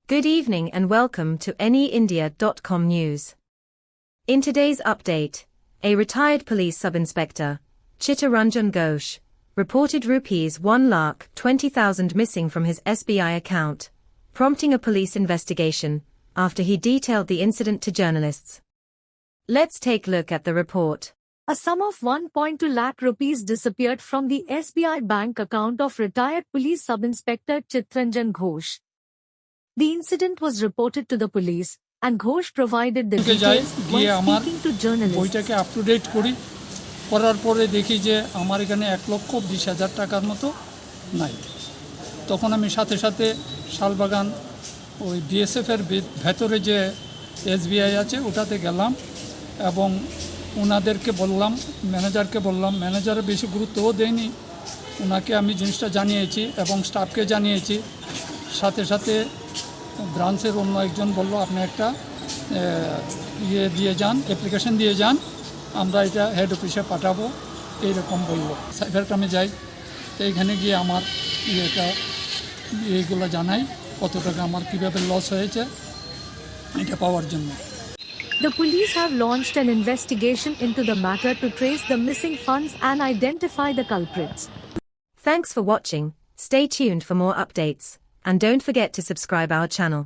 Good evening and welcome to anyindia.com news. In today's update, a retired police sub-inspector, Chittaranjan Ghosh, reported Rs 1,20,000 missing from his SBI account, prompting a police investigation after he detailed the incident to journalists. Let's take a look at the report. A sum of 1.2 lakh rupees disappeared from the SBI bank account of retired police sub-inspector Chittaranjan Ghosh. The incident was reported to the police, and Ghosh provided the details while speaking to journalists. বইটাকে up to date করি করার পরে দেখি যে আমার এখানে 1,20,000 টাকার মতো নাই। তখন আমি সাথে সাথে শালবাগান ওই ডিএসএফ এর ভেতরে যে এসবিআই আছে ওটাতে গেলাম এবং ওনাদেরকে বললাম, ম্যানেজারকে বললাম। ম্যানেজারে বেশি গুরুত্বও দেয়নি, ওনাকে আমি জিনিসটা জানিয়েছি এবং স্টাফকে জানিয়েছি। সাথে সাথে ব্রাঞ্চের অন্য একজন বলল, আপনি একটা দিয়ে যান, অ্যাপ্লিকেশন দিয়ে যান, আমরা এটা হেড অফিসে পাঠাবো, এইরকম বলল। সাইবার ক্রাইমে যাই, তো এইখানে গিয়ে আমার এইগুলো জানাই, কত টাকা আমার কীভাবে লস হয়েছে এটা পাওয়ার জন্য। The police have launched an investigation into the matter to trace the missing funds and identify the culprits. Thanks for watching. Stay tuned for more updates, and don't forget to subscribe our channel.